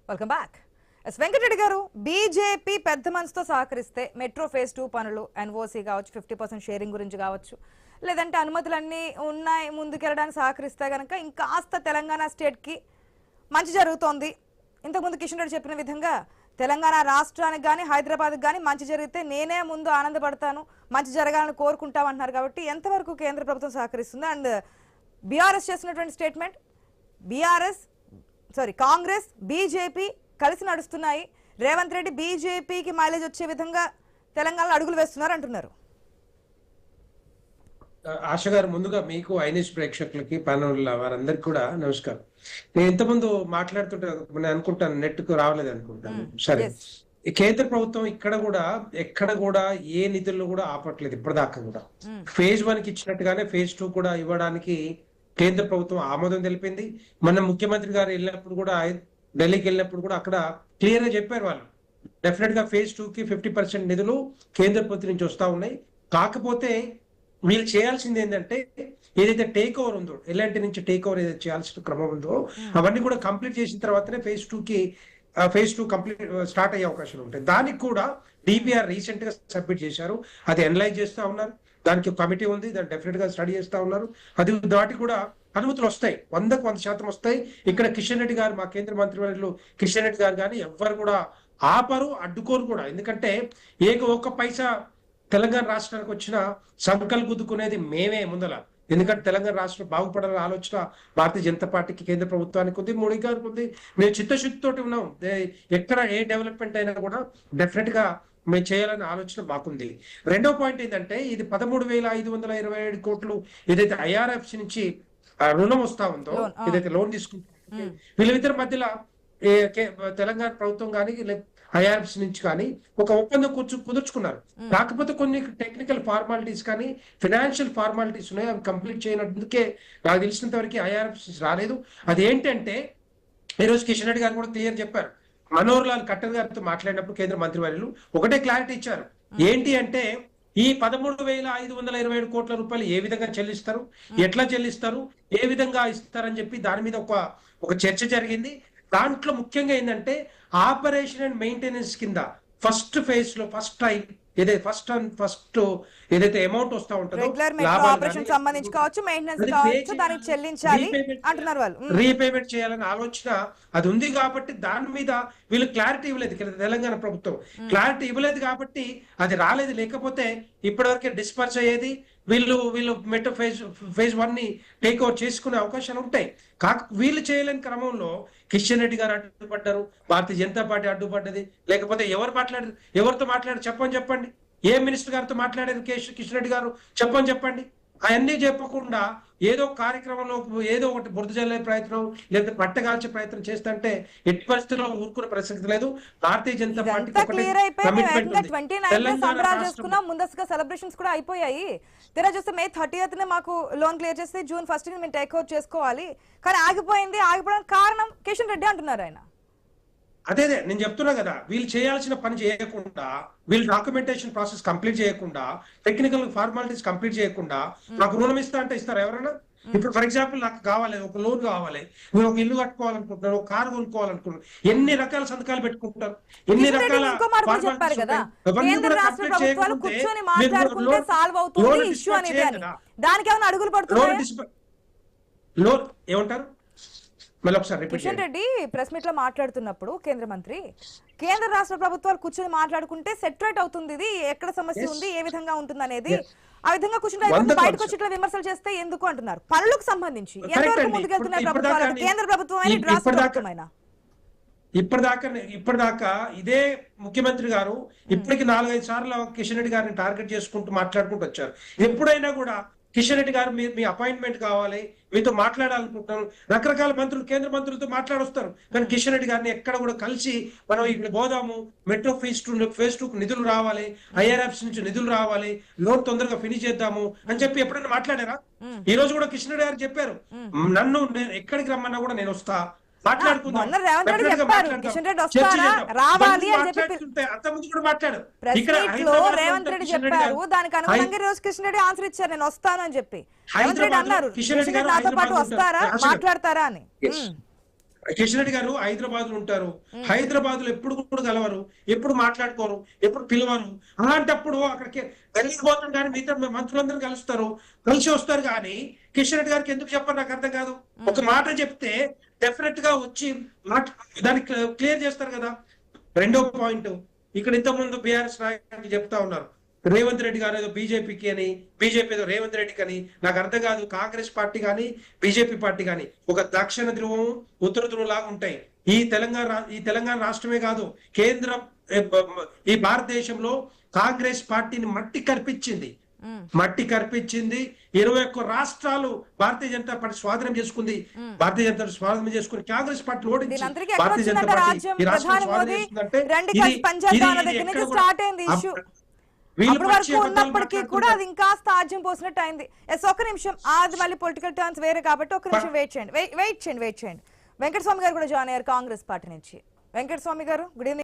Welcome back. Venkatareddy గారు, BJP పెద్ద మనసుతో సహకరిస్తే మెట్రో ఫేజ్ 2 పనులు ఎన్ఓసీ కావచ్చు, 50% షేరింగ్ గురించి కావచ్చు, లేదంటే అనుమతులన్నీ ఉన్నాయి ముందుకెళ్ళడానికి సహకరిస్తే కనుక ఇంకాస్త తెలంగాణ స్టేట్కి మంచి జరుగుతోంది. ఇంతకుముందు కిషన్ రెడ్డి చెప్పిన విధంగా తెలంగాణ రాష్ట్రానికి కానీ హైదరాబాద్కి కానీ మంచి జరిగితే నేనే ముందు ఆనందపడతాను, మంచి జరగాలని కోరుకుంటామంటున్నారు. కాబట్టి ఎంతవరకు కేంద్ర ప్రభుత్వం సహకరిస్తుంది? అండ్ బీఆర్ఎస్ చేసినటువంటి స్టేట్మెంట్, కాంగ్రెస్ బీజేపీ కలిసి నడుస్తున్నాయి, రేవంత్ రెడ్డి బీజేపీకి మైలేజ్ వచ్చే విధంగా తెలంగాణలో అడుగులు వేస్తున్నారు అంటున్నారు. ఆశ గారు, ముందుగా మీకు ఐనిష్ ప్రేక్షకులకి ప్యానల్ వారందరికి కూడా నమస్కారం. నేను ఇంతకుముందు మాట్లాడుతుంటే నేను అనుకుంటాను నెట్ కు రావలేదు అనుకుంటాను. సరే, కేంద్ర ప్రభుత్వం ఎక్కడ కూడా ఏ నిధుల్లో కూడా ఆపట్లేదు ఇప్పటిదాకా కూడా. ఫేజ్ 1 కి ఇచ్చినట్టుగానే ఫేజ్ 2 కూడా ఇవ్వడానికి కేంద్ర ప్రభుత్వం ఆమోదం తెలిపింది. మన ముఖ్యమంత్రి గారు వెళ్ళినప్పుడు కూడా, ఢిల్లీకి వెళ్ళినప్పుడు కూడా అక్కడ క్లియర్ గా చెప్పారు వాళ్ళు, డెఫినెట్ గా ఫేజ్ 2 కి 50% నిధులు కేంద్ర ప్రభుత్వం నుంచి వస్తా ఉన్నాయి. కాకపోతే వీళ్ళు చేయాల్సింది ఏంటంటే, ఏదైతే టేక్ ఓవర్ ఉందో, ఎలాంటి నుంచి టేక్ ఓవర్ ఏదైతే చేయాల్సిన క్రమం ఉందో అవన్నీ కూడా కంప్లీట్ చేసిన తర్వాతనే ఫేజ్ 2 కంప్లీట్ స్టార్ట్ అయ్యే అవకాశాలు ఉంటాయి. దానికి కూడా డిపిఆర్ రీసెంట్ గా సబ్మిట్ చేశారు, అది అనలైజ్ చేస్తా ఉన్నారు. దానికి కమిటీ ఉంది, దాన్ని డెఫినెట్ గా స్టడీ చేస్తా ఉన్నారు. అది దాటి కూడా అనుమతులు వస్తాయి, 100% వస్తాయి. ఇక్కడ కిషన్ రెడ్డి గారు, మా కేంద్ర మంత్రివర్యులు కిషన్ రెడ్డి గారు కానీ ఎవ్వరు కూడా ఆపరు, అడ్డుకోరు కూడా. ఎందుకంటే ఒక్క పైసా తెలంగాణ రాష్ట్రానికి వచ్చిన సంకల్ గుద్దుకునేది మేమే ముందల. ఎందుకంటే తెలంగాణ రాష్ట్రం బాగుపడాలనే ఆలోచన భారతీయ జనతా పార్టీకి, కేంద్ర ప్రభుత్వానికి ఉంది, మోడీ గారికి ఉంది. మేము చిత్తశుద్ధితోటి ఉన్నాం. ఎక్కడ ఏ డెవలప్మెంట్ అయినా కూడా డెఫినెట్ గా మేము చేయాలనే ఆలోచన మాకుంది. రెండో పాయింట్ ఏంటంటే, ఇది 13,527 కోట్లు ఏదైతే ఐఆర్ఎఫ్సి నుంచి రుణం వస్తా ఉందో, ఏదైతే లోన్ తీసుకుంటారో, వీళ్ళిద్దరి మధ్యలో తెలంగాణ ప్రభుత్వం కానీ ఐఆర్ఎఫ్సి నుంచి కానీ ఒక ఒప్పందం కుదుర్చుకున్నారు. కాకపోతే కొన్ని టెక్నికల్ ఫార్మాలిటీస్ కానీ ఫైనాన్షియల్ ఫార్మాలిటీస్ ఉన్నాయి, అవి కంప్లీట్ చేయనందుకే నాకు తెలిసినంత వరకు ఐఆర్ఎఫ్సి రాలేదు. అదేంటంటే, ఈరోజు కిషన్ రెడ్డి గారు కూడా క్లియర్ చెప్పారు. మనోహర్ లాల్ ఖట్టర్ గారితో మాట్లాడినప్పుడు కేంద్ర మంత్రివర్యులు ఒకటే క్లారిటీ ఇచ్చారు. ఏంటి అంటే, ఈ 13,527 కోట్ల రూపాయలు ఏ విధంగా చెల్లిస్తారు, ఎట్లా చెల్లిస్తారు, ఏ విధంగా ఇస్తారని చెప్పి దాని మీద ఒక చర్చ జరిగింది. దాంట్లో ముఖ్యంగా ఏంటంటే, ఆపరేషన్ అండ్ మెయింటెనెన్స్ కింద ఫస్ట్ ఫేజ్ లో ఫస్ట్ టైం ఏదైతే అమౌంట్ వస్తా ఉంటుందో, రీపేమెంట్ చేయాలని ఆలోచన అది ఉంది. కాబట్టి దాని మీద వీళ్ళు క్లారిటీ ఇవ్వలేదు, తెలంగాణ ప్రభుత్వం క్లారిటీ ఇవ్వలేదు కాబట్టి అది రాలేదు. లేకపోతే ఇప్పటివరకే డిస్పర్స్ అయ్యేది. వీళ్ళు మెట్రో ఫేజ్ 1 ని టేక్ ఓవర్ చేసుకునే అవకాశాలు ఉంటాయి. వీళ్ళు చేయలేని క్రమంలో కిషన్ రెడ్డి గారు అడ్డుపడ్డారు, భారతీయ జనతా పార్టీ అడ్డుపడ్డది. లేకపోతే ఎవరితో మాట్లాడారు చెప్పండి. ఏ మినిస్టర్ గారితో మాట్లాడారు కిషన్ రెడ్డి గారు చెప్పండి. అవన్నీ చెప్పకుండా ఏదో కార్యక్రమంలో ఏదో ఒకటి బురద జల్లే ప్రయత్నం, లేదా పట్టగాల్చే ప్రయత్నం చేస్తుంటే ఎట్టి పరిస్థితుల్లో ఊరుకునే ప్రసక్తి లేదు. భారతీయ జనతా పార్టీ ముందస్తుగా సెలబ్రేషన్స్ కూడా అయిపోయాయి. తీరా చూస్తే May 30th మాకు లోన్ క్లియర్ చేస్తే June 1st మేము టేక్ అవుట్ చేసుకోవాలి, కానీ ఆగిపోవడానికి కారణం కిషన్ రెడ్డి అంటున్నారు ఆయన. అదే నేను చెప్తున్నా కదా, వీళ్ళు చేయాల్సిన పని చేయకుండా, వీళ్ళు డాక్యుమెంటేషన్ ప్రాసెస్ కంప్లీట్ చేయకుండా, టెక్నికల్ ఫార్మాలిటీస్ కంప్లీట్ చేయకుండా నాకు రుణం ఇస్తా అంటే ఇస్తారు ఎవరైనా? ఇప్పుడు ఫర్ ఎగ్జాంపుల్ నాకు కావాలి, ఒక లోన్ కావాలి, నేను ఒక ఇల్లు కట్టుకోవాలనుకుంటున్నాను, ఒక కారు కొనుక్కోవాలనుకుంటున్నాను, ఎన్ని రకాల సంతకాలు పెట్టుకుంటారు, ఎన్ని రకాల లోన్ ఏమంటారు? కిషన్ రెడ్డి ప్రెస్ మీట్ లో మాట్లాడుతున్నప్పుడు కేంద్ర మంత్రి, కేంద్ర రాష్ట్ర ప్రభుత్వాలు కూర్చొని మాట్లాడుకుంటే సెటరేట్ అవుతుంది, ఇది ఎక్కడ సమస్య ఉంది, ఏ విధంగా ఉంటుంది అనేది. ఆ విధంగా కూర్చుంటే బయటకు వచ్చి ఇట్లా విమర్శలు చేస్తే ఎందుకు అంటున్నారు? పనులకు సంబంధించి ఎంతవరకు ముందుకెళ్తున్నాయి ప్రభుత్వాలు, కేంద్ర ప్రభుత్వం అయినా రాష్ట్ర ప్రభుత్వమైనా? ఇప్పటిదాకా ఇదే ముఖ్యమంత్రి గారు ఇప్పటికి 4-5 సార్లు కిషన్ రెడ్డి గారిని టార్గెట్ చేసుకుంటూ మాట్లాడుకుంటూ వచ్చారు. ఎప్పుడైనా కూడా కిషన్ రెడ్డి గారు మీ అపాయింట్మెంట్ కావాలి, మీతో మాట్లాడాలనుకుంటున్నాను, రకరకాల మంత్రులు, కేంద్ర మంత్రులతో మాట్లాడొస్తారు. కానీ కిషన్ రెడ్డి గారిని ఎక్కడ కూడా కలిసి మనం ఇక్కడ పోదాము, మెట్రో ఫేజ్ 2 నిధులు రావాలి, ఐఆర్ఎఫ్స్ నుంచి నిధులు రావాలి, లోన్ తొందరగా ఫినిష్ చేద్దాము అని చెప్పి ఎప్పుడైనా మాట్లాడారా? ఈ రోజు కూడా కిషన్ రెడ్డి గారు చెప్పారు, నన్ను ఎక్కడికి రమ్మన్నా కూడా నేను వస్తా, కిషన్ రెడ్డి గారు హైదరాబాద్ లో ఉంటారు. హైదరాబాద్ లో ఎప్పుడు కూడా కలవరు, ఎప్పుడు మాట్లాడుకోరు, ఎప్పుడు పిలవరు. అలాంటప్పుడు అక్కడికి వెళ్ళిపోతాం కానీ మిగతా మంత్రులందరూ కలుస్తారు, కలిసి వస్తారు. కానీ కిషన్ రెడ్డి గారికి ఎందుకు చెప్పారు నాకు అర్థం కాదు. ఒక మాట చెప్తే డెఫినెట్ గా వచ్చి దాన్ని క్లియర్ చేస్తారు కదా. రెండో పాయింట్, ఇక్కడ ఇంతకుముందు బీఆర్ఎస్ నాయకులు చెప్తా ఉన్నారు రేవంత్ రెడ్డి గారు ఏదో బీజేపీకి అని, బీజేపీ ఏదో రేవంత్ రెడ్డికి అని. నాకు అర్థం కాదు. కాంగ్రెస్ పార్టీ కానీ బీజేపీ పార్టీ కానీ ఒక దక్షిణ ధ్రువం ఉత్తర ధ్రువం లాగా ఉంటాయి. ఈ తెలంగాణ రాష్ట్రమే కాదు, కేంద్రం ఈ భారతదేశంలో కాంగ్రెస్ పార్టీని మట్టి కర్పించింది. 21 రాష్ట్రాలు భారతీయ జనతా పార్టీ స్వాధీనం చేసుకుంది. భారతీయ జనతా స్వాధీనం చేసుకుని కాంగ్రెస్ పార్టీ ఓడించి భారతీయ జనతా పార్టీ ఈ రాష్ట్రం స్వాధీనం చేసుకుందంటే ఉన్నప్పటికీ కూడా అది ఇంకా ఆజ్యం పోసినట్టు అయింది. ఒక్క నిమిషం, అది మళ్ళీ పొలిటికల్ టర్న్స్ వేరే కాబట్టి ఒక్క నిమిషం వెయిట్ చేయండి. వెంకటస్వామి గారు కూడా జాయిన్ అయ్యారు కాంగ్రెస్ పార్టీ నుంచి. వెంకటస్వామి గారు, గుడ్ ఈవినింగ్.